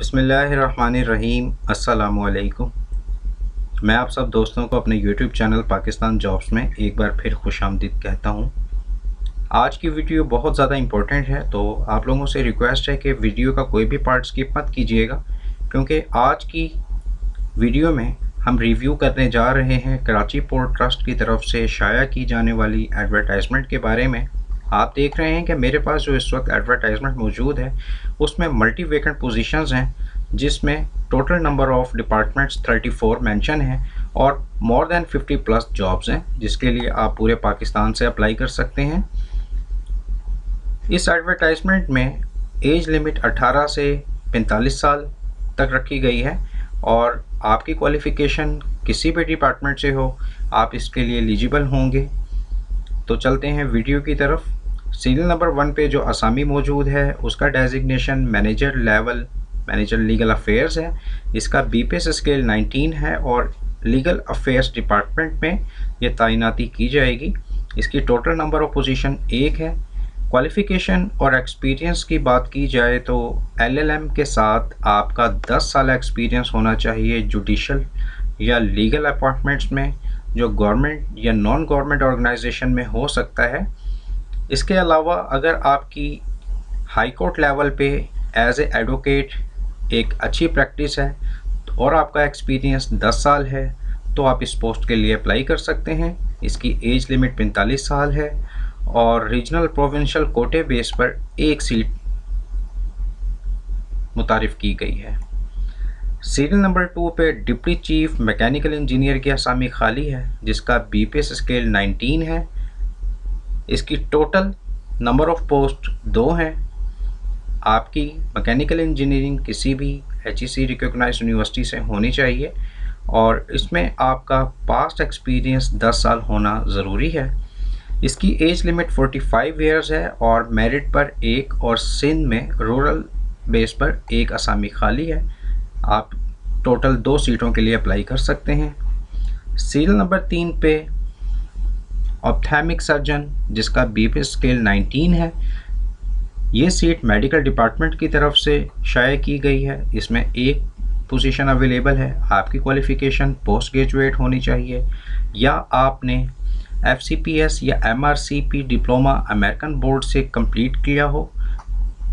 बिस्मिल्लाहिर्रहमानिर्रहीम। अस्सलामुअलैकुम। मैं आप सब दोस्तों को अपने YouTube चैनल पाकिस्तान जॉब्स में एक बार फिर खुशामदीद कहता हूं। आज की वीडियो बहुत ज़्यादा इम्पोर्टेंट है, तो आप लोगों से रिक्वेस्ट है कि वीडियो का कोई भी पार्ट स्किप मत कीजिएगा, क्योंकि आज की वीडियो में हम रिव्यू करने जा रहे हैं कराची पोर्ट ट्रस्ट की तरफ से शाया की जाने वाली एडवर्टाइजमेंट के बारे में। आप देख रहे हैं कि मेरे पास जो इस वक्त एडवर्टाइजमेंट मौजूद है उसमें मल्टी वेकेंट पोजीशंस हैं, जिसमें total number of departments 34 mention है और मोर देन 50 प्लस जॉब्स हैं, जिसके लिए आप पूरे पाकिस्तान से अप्लाई कर सकते हैं। इस एडवर्टाइजमेंट में एज लिमिट 18 से 45 साल तक रखी गई है और आपकी क्वालिफ़िकेशन किसी भी डिपार्टमेंट से हो, आप इसके लिए एलिजिबल होंगे। तो चलते हैं वीडियो की तरफ। सीरियल नंबर 1 पे जो असामी मौजूद है उसका डेजिग्नेशन मैनेजर लीगल अफेयर्स है। इसका बीपीएस स्केल 19 है और लीगल अफेयर्स डिपार्टमेंट में ये तैनाती की जाएगी। इसकी टोटल नंबर ऑफ पोजीशन 1 है। क्वालिफ़िकेशन और एक्सपीरियंस की बात की जाए तो एलएलएम के साथ आपका 10 साल एक्सपीरियंस होना चाहिए जुडिशल या लीगल अपार्टमेंट्स में, जो गवर्नमेंट या नॉन गवर्नमेंट ऑर्गेनाइजेशन में हो सकता है। इसके अलावा अगर आपकी हाई कोर्ट लेवल पे एज ए एडवोकेट एक अच्छी प्रैक्टिस है और आपका एक्सपीरियंस 10 साल है, तो आप इस पोस्ट के लिए अप्लाई कर सकते हैं। इसकी एज लिमिट 45 साल है और रीजनल प्रोविंशियल कोटे बेस पर एक सीट मुतारिफ की गई है। सीरियल नंबर 2 पे डिप्टी चीफ मैकेनिकल इंजीनियर की असामी खाली है, जिसका बीपीएस स्केल 19 है। इसकी टोटल नंबर ऑफ पोस्ट 2 हैं। आपकी मैकेनिकल इंजीनियरिंग किसी भी HEC रिकॉग्नाइज्ड यूनिवर्सिटी से होनी चाहिए और इसमें आपका पास्ट एक्सपीरियंस 10 साल होना ज़रूरी है। इसकी एज लिमिट 45 ईयर्स है और मेरिट पर एक और सिंध में रूरल बेस पर एक असामी खाली है। आप टोटल 2 सीटों के लिए अप्लाई कर सकते हैं। सीरियल नंबर 3 पे ऑप्थेमिक सर्जन, जिसका बीपीएस स्केल 19 है। ये सीट मेडिकल डिपार्टमेंट की तरफ से शाया की गई है। इसमें एक पोजीशन अवेलेबल है। आपकी क्वालिफ़िकेशन पोस्ट ग्रेजुएट होनी चाहिए या आपने FCPS या MRCP डिप्लोमा अमेरिकन बोर्ड से कंप्लीट किया हो।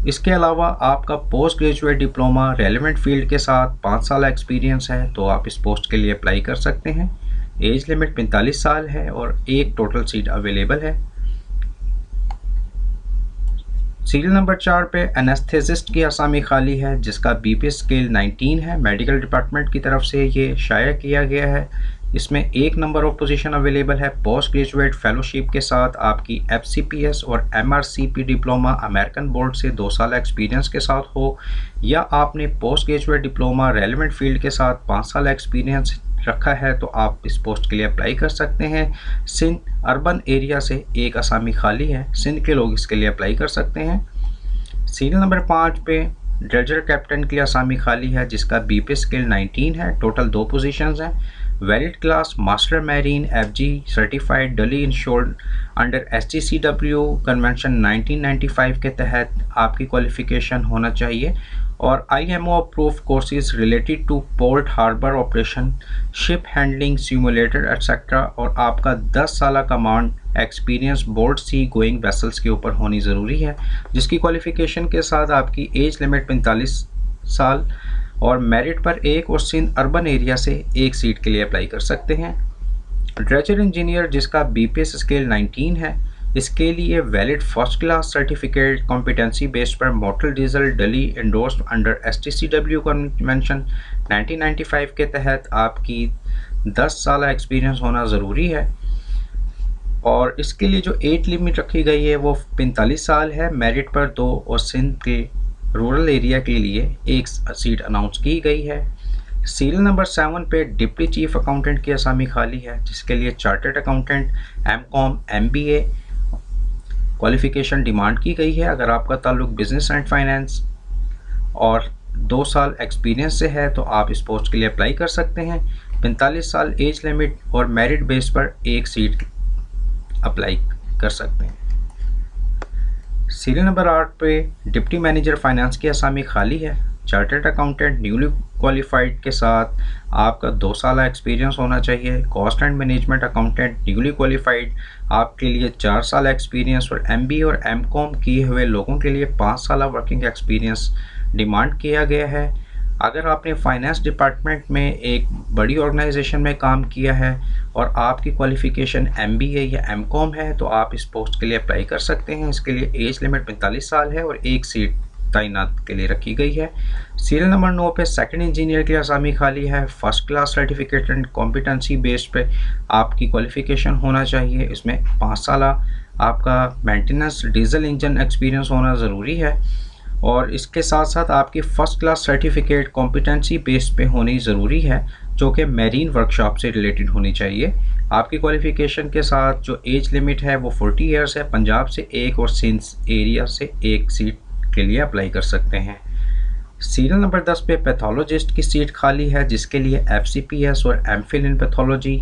इसके अलावा आपका post graduate diploma relevant field के साथ 5 साल एक्सपीरियंस है, तो आप इस पोस्ट के लिए अप्लाई कर सकते हैं। एज लिमिट 45 साल है और एक टोटल सीट अवेलेबल है। सीरियल नंबर 4 पे एनेस्थेसिस्ट की असामी खाली है, जिसका बीपीएस स्केल 19 है। मेडिकल डिपार्टमेंट की तरफ से ये शाया किया गया है। इसमें एक नंबर ऑफ पोजीशन अवेलेबल है। पोस्ट ग्रेजुएट फेलोशिप के साथ आपकी FCPS और MRCP डिप्लोमा अमेरिकन बोर्ड से 2 साल एक्सपीरियंस के साथ हो या आपने post graduate diploma relevant field के साथ 5 साल एक्सपीरियंस रखा है, तो आप इस पोस्ट के लिए अप्लाई कर सकते हैं। सिंध अर्बन एरिया से एक असामी खाली है। सिंध के लोग इसके लिए अप्लाई कर सकते हैं। सीरियल नंबर 5 पे ड्रेजर कैप्टन की असामी खाली है, जिसका बीपीएस स्केल 19 है। टोटल 2 पोजीशंस हैं। Valid class master mariner FG certified duly insured under STCW convention 1995 के तहत आपकी क्वालिफ़िकेशन होना चाहिए और IMO approve courses related to port harbour operation, ship handling simulator etcetera, और आपका 10 साल command experience board sea going vessels के ऊपर होनी ज़रूरी है, जिसकी क्वालिफ़िकेशन के साथ आपकी एज लिमिट 45 साल और मेरिट पर एक और सिंध अर्बन एरिया से एक सीट के लिए अप्लाई कर सकते हैं। ड्रेजर इंजीनियर, जिसका बीपीएस स्केल 19 है, इसके लिए valid first class certificate competency base पर मोटर डीजल डली एंडोर्स्ड अंडर STCW कन्वेंशन 1995 के तहत आपकी 10 साल एक्सपीरियंस होना ज़रूरी है और इसके लिए जो एज लिमिट रखी गई है वो 45 साल है। मेरिट पर 2 और सिंध के रूरल एरिया के लिए एक सीट अनाउंस की गई है। सीरियल नंबर 7 पे डिप्टी चीफ अकाउंटेंट की असामी खाली है, जिसके लिए chartered accountant MCOM MBA qualification demand की गई है। अगर आपका ताल्लुक बिजनेस एंड फाइनेंस और 2 साल एक्सपीरियंस से है, तो आप इस पोस्ट के लिए अप्लाई कर सकते हैं। 45 साल एज लिमिट और मेरिट बेस पर एक सीट अप्लाई कर सकते हैं। सीरियल नंबर 8 पे डिप्टी मैनेजर फाइनेंस की असामी खाली है, चार्टर्ड अकाउंटेंट न्यूली क्वालिफाइड के साथ आपका 2 साल एक्सपीरियंस होना चाहिए। Cost and management accountant newly qualified आपके लिए 4 साल एक्सपीरियंस और MBA और MCOM किए हुए लोगों के लिए 5 साल वर्किंग एक्सपीरियंस डिमांड किया गया है। अगर आपने फाइनेंस डिपार्टमेंट में एक बड़ी ऑर्गेनाइजेशन में काम किया है और आपकी क्वालिफ़िकेशन MBA या MCOM है तो आप इस पोस्ट के लिए अप्लाई कर सकते हैं। इसके लिए एज लिमिट 45 साल है और एक सीट तैनात के लिए रखी गई है। सीरियल नंबर 9 पे सेकंड इंजीनियर की असामी खाली है। First class certificate and competency based पे आपकी क्वालिफ़िकेशन होना चाहिए। इसमें 5 साल आपका मेंटेनेंस डीजल इंजन एक्सपीरियंस होना ज़रूरी है और इसके साथ साथ आपकी first class certificate competency base पे होनी ज़रूरी है जो कि मैरीन वर्कशॉप से रिलेटेड होनी चाहिए। आपकी क्वालिफ़िकेशन के साथ जो एज लिमिट है वो 40 ईयर्स है। पंजाब से एक और सिंध एरिया से एक सीट के लिए अप्लाई कर सकते हैं। सीरियल नंबर 10 पे पैथोलॉजिस्ट की सीट खाली है जिसके लिए FCPS और MPhil इन पैथोलॉजी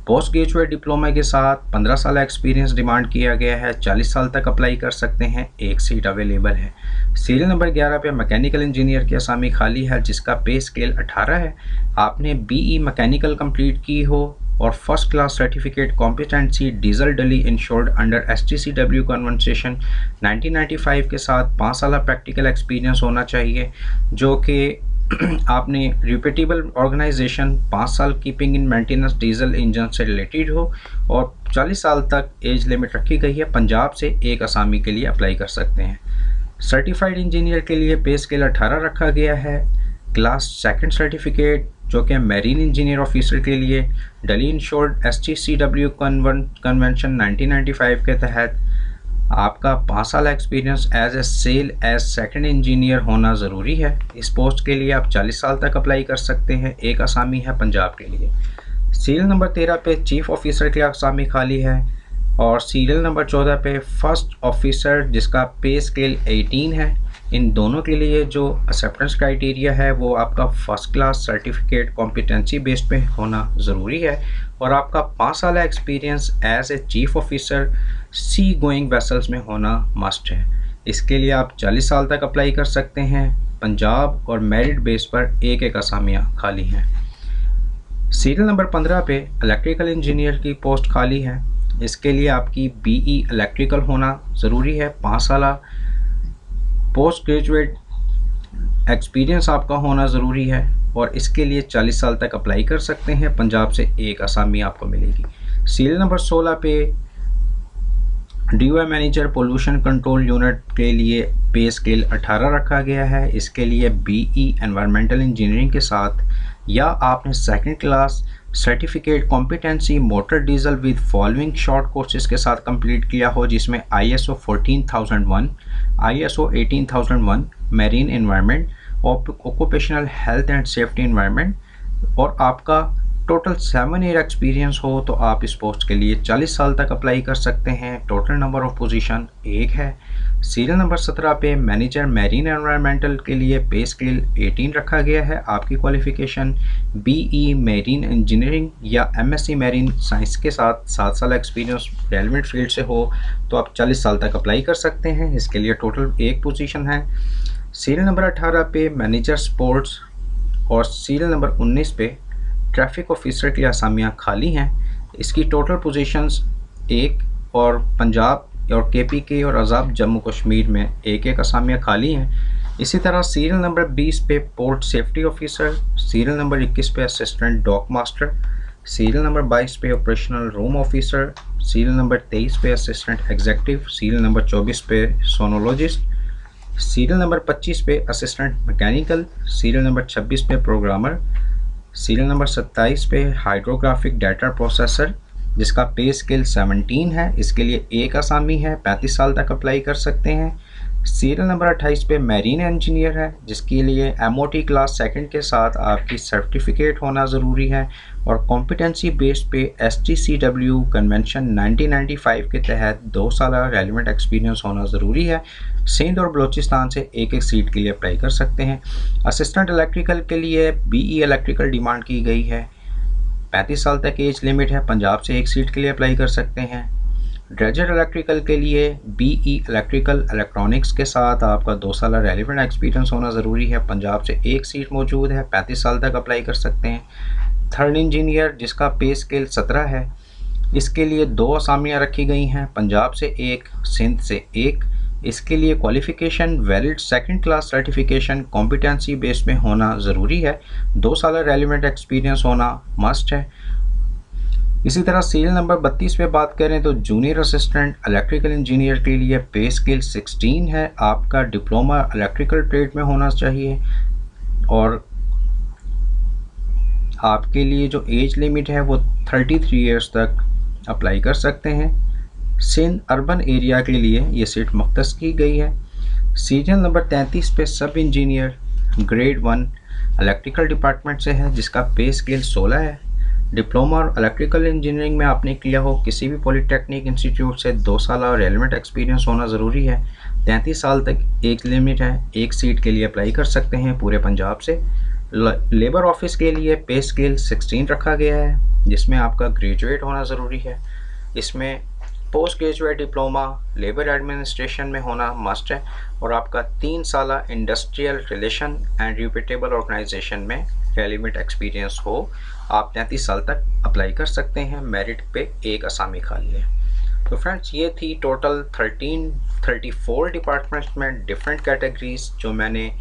पोस्ट ग्रेजुएट डिप्लोमा के साथ 15 साल एक्सपीरियंस डिमांड किया गया है। 40 साल तक अप्लाई कर सकते हैं। एक सीट अवेलेबल है। सीरियल नंबर 11 पे मैकेनिकल इंजीनियर की असामी खाली है जिसका पे स्केल 18 है। आपने BE मैकेनिकल कंप्लीट की हो और first class certificate competency diesel डली इंश्योर्ड अंडर STCW कन्वेंशन 1995 के साथ 5 साल प्रैक्टिकल एक्सपीरियंस होना चाहिए जो कि आपने रिपीटेबल ऑर्गेनाइजेशन 5 साल keeping in maintenance diesel engine से रिलेटेड हो और 40 साल तक एज लिमिट रखी गई है। पंजाब से एक असामी के लिए अप्लाई कर सकते हैं। सर्टिफाइड इंजीनियर के लिए पे स्केल 18 रखा गया है। क्लास सेकंड सर्टिफिकेट जो कि मैरीन इंजीनियर ऑफिसर के लिए डली इंश्योर्ड STCW कन्वेंशन 1995 के तहत आपका 5 साल experience as a sail as second engineer होना ज़रूरी है। इस पोस्ट के लिए आप 40 साल तक अप्लाई कर सकते हैं। एक असामी है पंजाब के लिए। सीरियल नंबर 13 पे चीफ ऑफिसर की असामी खाली है और सीरियल नंबर 14 पे फर्स्ट ऑफिसर जिसका पे स्केल 18 है। इन दोनों के लिए जो एक्सेप्टेंस क्राइटेरिया है वो आपका first class certificate competency based पे होना ज़रूरी है और आपका 5 साल experience as a chief officer sea going vessels में होना मस्ट है। इसके लिए आप 40 साल तक अप्लाई कर सकते हैं। पंजाब और मेरिट बेस पर एक असामियाँ खाली हैं। सीरियल नंबर 15 पे इलेक्ट्रिकल इंजीनियर की पोस्ट खाली है। इसके लिए आपकी BE इलेक्ट्रिकल होना ज़रूरी है। 5 साल पोस्ट ग्रेजुएट एक्सपीरियंस आपका होना ज़रूरी है और इसके लिए 40 साल तक अप्लाई कर सकते हैं। पंजाब से एक असामी आपको मिलेगी। सीरियल नंबर 16 पे DOI manager pollution control unit के लिए पे स्केल 18 रखा गया है। इसके लिए BE एनवायरमेंटल इंजीनियरिंग के साथ या आपने second class certificate competency motor diesel with following short courses के साथ कंप्लीट किया हो जिसमें ISO 14001, ISO 18001, marine environment, occupational health and safety environment और आपका टोटल 7 ईयर एक्सपीरियंस हो तो आप इस पोस्ट के लिए 40 साल तक अप्लाई कर सकते हैं। टोटल नंबर ऑफ पोजीशन 1 है। सीरियल नंबर 17 पे मैनेजर मैरीन एनवायरमेंटल के लिए पे स्केल 18 रखा गया है। आपकी क्वालिफिकेशन BE मैरीन इंजीनियरिंग या MSc मैरीन साइंस के साथ 7 साल एक्सपीरियंस रेलेवेंट फील्ड से हो तो आप 40 साल तक अप्लाई कर सकते हैं। इसके लिए टोटल 1 पोजीशन है। सीरियल नंबर 18 पे मैनेजर स्पोर्ट्स और सीरियल नंबर 19 पे ट्रैफिक ऑफिसर की असामियाँ खाली हैं। इसकी टोटल पोजीशंस 1 और पंजाब और KPK और आज़ाद जम्मू कश्मीर में एक असामियाँ खाली हैं। इसी तरह सीरियल नंबर 20 पे port safety officer, serial number 21 पे assistant dock master, serial number 22 पे operational room officer, serial number 23 पे असिस्टेंट एग्जीक्यूटिव, सीरियल नंबर 24 पे सोनोलॉजिस्ट, सीरियल नंबर 25 पे असिस्टेंट मैकेनिकल, सीरियल नंबर 26 पे प्रोग्रामर, सीरियल नंबर 27 पे hydrographic data processor जिसका पे scale 17 है। इसके लिए एक असामी है। 35 साल तक अप्लाई कर सकते हैं। सीरियल नंबर 28 पे मैरीन इंजीनियर है जिसके लिए MOT क्लास सेकंड के साथ आपकी सर्टिफिकेट होना ज़रूरी है और कॉम्पिटेंसी बेस्ड पे STCW कन्वेंशन 1995 के तहत 2 साल रेलिवेंट एक्सपीरियंस होना ज़रूरी है। सिंध और बलूचिस्तान से एक सीट के लिए अप्लाई कर सकते हैं। असिस्टेंट इलेक्ट्रिकल के लिए BE इलेक्ट्रिकल डिमांड की गई है। 35 साल तक एज लिमिट है। पंजाब से एक सीट के लिए अप्लाई कर सकते हैं। ड्रेजर इलेक्ट्रिकल के लिए BE इलेक्ट्रिकल इलेक्ट्रॉनिक्स के साथ आपका 2 साल रेलिवेंट एक्सपीरियंस होना ज़रूरी है। पंजाब से एक सीट मौजूद है, 35 साल तक अप्लाई कर सकते हैं। थर्ड इंजीनियर जिसका पे स्केल 17 है, इसके लिए 2 असामियाँ रखी गई हैं, पंजाब से एक, सिंध से एक। इसके लिए qualification valid second class certification competency base में होना ज़रूरी है। 2 साल रेलिवेंट एक्सपीरियंस होना मस्ट है। इसी तरह सीरियल नंबर 32 पे बात करें तो जूनियर असिस्टेंट इलेक्ट्रिकल इंजीनियर के लिए पे स्केल 16 है। आपका डिप्लोमा इलेक्ट्रिकल ट्रेड में होना चाहिए और आपके लिए जो एज लिमिट है वो 33 इयर्स तक अप्लाई कर सकते हैं। सिंध अर्बन एरिया के लिए ये सीट मुख्तस की गई है। सीरियल नंबर 33 पे सब इंजीनियर ग्रेड 1 इलेक्ट्रिकल डिपार्टमेंट से है, जिसका पे स्केल 16 है। डिप्लोमा और इलेक्ट्रिकल इंजीनियरिंग में आपने किया हो किसी भी पॉलिटेक्निक इंस्टीट्यूट से 2 साल और रेलिवेंट एक्सपीरियंस होना ज़रूरी है। 33 साल तक एक लिमिट है, एक सीट के लिए अप्लाई कर सकते हैं पूरे पंजाब से। लेबर ऑफिस के लिए पे स्केल 16 रखा गया है, जिसमें आपका ग्रेजुएट होना ज़रूरी है। इसमें post graduate diploma labour administration में होना मस्ट है और आपका 3 साल industrial relation and reputable organisation में रेलिवेंट एक्सपीरियंस हो। आप 33 साल तक अप्लाई कर सकते हैं। मेरिट पे एक असामी खाली है। तो फ्रेंड्स, ये थी टोटल 34 डिपार्टमेंट्स में डिफरेंट कैटेगरीज जो मैंने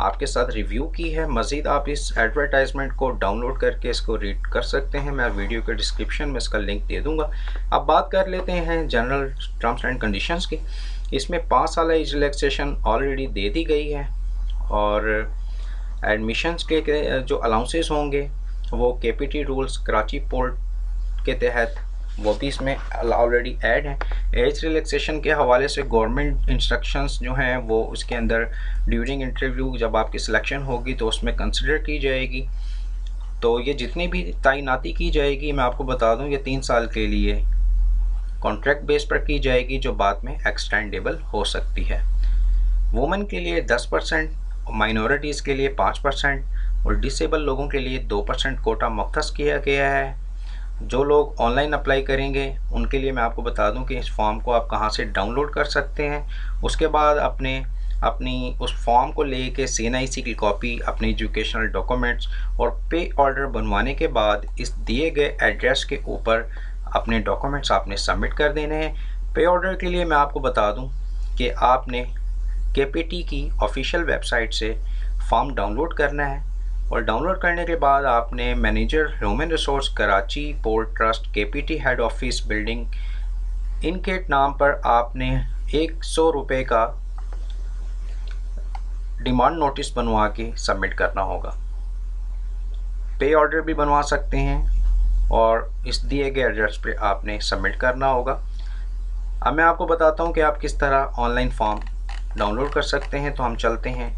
आपके साथ रिव्यू की है। मज़ीद आप इस एडवर्टाइजमेंट को डाउनलोड करके इसको रीड कर सकते हैं। मैं वीडियो के डिस्क्रिप्शन में इसका लिंक दे दूंगा। अब बात कर लेते हैं जनरल टर्म्स एंड कंडीशंस की। इसमें 5 साल एज रिलैक्सेशन ऑलरेडी दे दी गई है और एडमिशन्स के जो अलाउंसेस होंगे वो KPT रूल्स कराची पोर्ट के तहत वो भी इसमें ऑलरेडी ऐड है। एज रिलैक्सेशन के हवाले से गवर्नमेंट इंस्ट्रक्शंस जो हैं वो उसके अंदर ड्यूरिंग इंटरव्यू जब आपकी सिलेक्शन होगी तो उसमें कंसिडर की जाएगी। तो ये जितनी भी तैनाती की जाएगी, मैं आपको बता दूं, ये 3 साल के लिए कॉन्ट्रैक्ट बेस पर की जाएगी जो बाद में एक्सटेंडेबल हो सकती है। वुमेन के लिए 10%, माइनॉरिटीज़ के लिए 5% और डिसेबल लोगों के लिए 2% कोटा मुख्तस किया गया है। जो लोग ऑनलाइन अप्लाई करेंगे उनके लिए मैं आपको बता दूं कि इस फॉर्म को आप कहां से डाउनलोड कर सकते हैं। उसके बाद अपनी उस फॉर्म को लेके CNIC की कॉपी, अपने एजुकेशनल डॉक्यूमेंट्स और पे ऑर्डर बनवाने के बाद इस दिए गए एड्रेस के ऊपर अपने डॉक्यूमेंट्स आपने सबमिट कर देने हैं। पे ऑर्डर के लिए मैं आपको बता दूं कि आपने KPT की ऑफिशियल वेबसाइट से फॉर्म डाउनलोड करना है और डाउनलोड करने के बाद आपने manager human resource Karachi port trust KPT head office building इनके नाम पर आपने 100 रुपये का डिमांड नोटिस बनवा के सबमिट करना होगा। पे ऑर्डर भी बनवा सकते हैं और इस दिए गए एड्रेस पे आपने सबमिट करना होगा। अब मैं आपको बताता हूँ कि आप किस तरह ऑनलाइन फॉर्म डाउनलोड कर सकते हैं। तो हम चलते हैं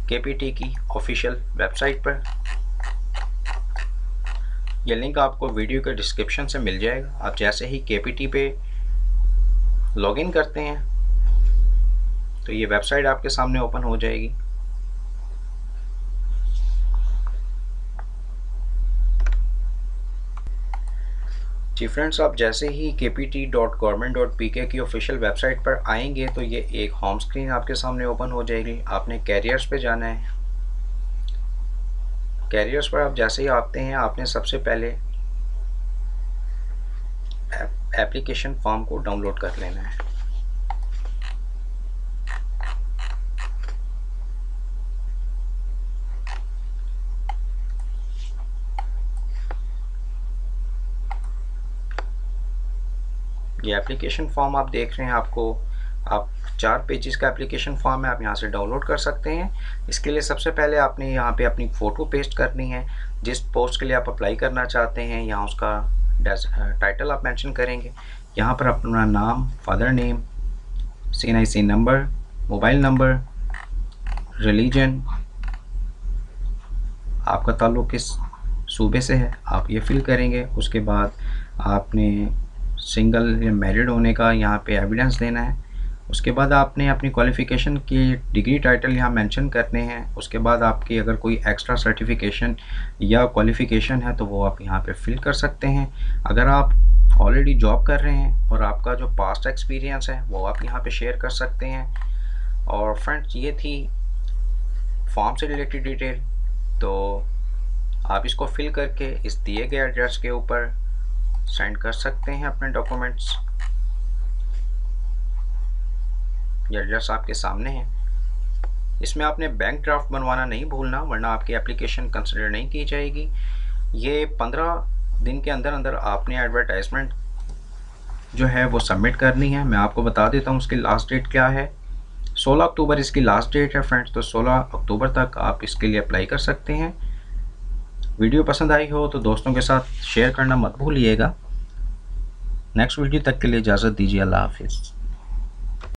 KPT की ऑफिशियल वेबसाइट पर। यह लिंक आपको वीडियो के डिस्क्रिप्शन से मिल जाएगा। आप जैसे ही KPT पे लॉगिन करते हैं तो ये वेबसाइट आपके सामने ओपन हो जाएगी। जी फ्रेंड्स, आप जैसे ही kpt.government.pk की ऑफिशियल वेबसाइट पर आएंगे तो ये एक होम स्क्रीन आपके सामने ओपन हो जाएगी। आपने कैरियर्स पे जाना है। कैरियर्स पर आप जैसे ही आते हैं आपने सबसे पहले एप्लीकेशन फॉर्म को डाउनलोड कर लेना है। ये एप्लीकेशन फॉर्म आप देख रहे हैं, आप 4 पेजेस का एप्लीकेशन फॉर्म है, आप यहाँ से डाउनलोड कर सकते हैं। इसके लिए सबसे पहले आपने यहाँ पे अपनी फ़ोटो पेस्ट करनी है। जिस पोस्ट के लिए आप अप्लाई करना चाहते हैं यहाँ उसका टाइटल आप मेंशन करेंगे। यहाँ पर अपना नाम, father name, CNIC number, mobile number, religion, आपका ताल्लुक़ किस सूबे से है आप ये फिल करेंगे। उसके बाद आपने सिंगल या मैरिड होने का यहाँ पे एविडेंस देना है। उसके बाद आपने अपनी क्वालिफ़िकेशन की डिग्री टाइटल यहाँ मेंशन करने हैं। उसके बाद आपकी अगर कोई एक्स्ट्रा सर्टिफिकेशन या क्वालिफ़िकेशन है तो वो आप यहाँ पे फिल कर सकते हैं। अगर आप ऑलरेडी जॉब कर रहे हैं और आपका जो पास्ट एक्सपीरियंस है वो आप यहाँ पे शेयर कर सकते हैं। और फ्रेंड्स ये थी फॉर्म से रिलेटेड डिटेल। तो आप इसको फिल करके इस दिए गए एड्रेस के ऊपर सेंड कर सकते हैं अपने डॉक्यूमेंट्स। ये एड्रेस आपके सामने है। इसमें आपने बैंक ड्राफ्ट बनवाना नहीं भूलना, वरना आपकी एप्लीकेशन कंसिडर नहीं की जाएगी। ये 15 दिन के अंदर अंदर आपने एडवर्टाइजमेंट जो है वो सबमिट करनी है। मैं आपको बता देता हूँ उसकी लास्ट डेट क्या है। 16 अक्टूबर इसकी लास्ट डेट है फ्रेंड्स। तो 16 अक्टूबर तक आप इसके लिए अप्लाई कर सकते हैं। वीडियो पसंद आई हो तो दोस्तों के साथ शेयर करना मत भूलिएगा। नेक्स्ट वीडियो तक के लिए इजाज़त दीजिए। अल्लाह हाफिज़।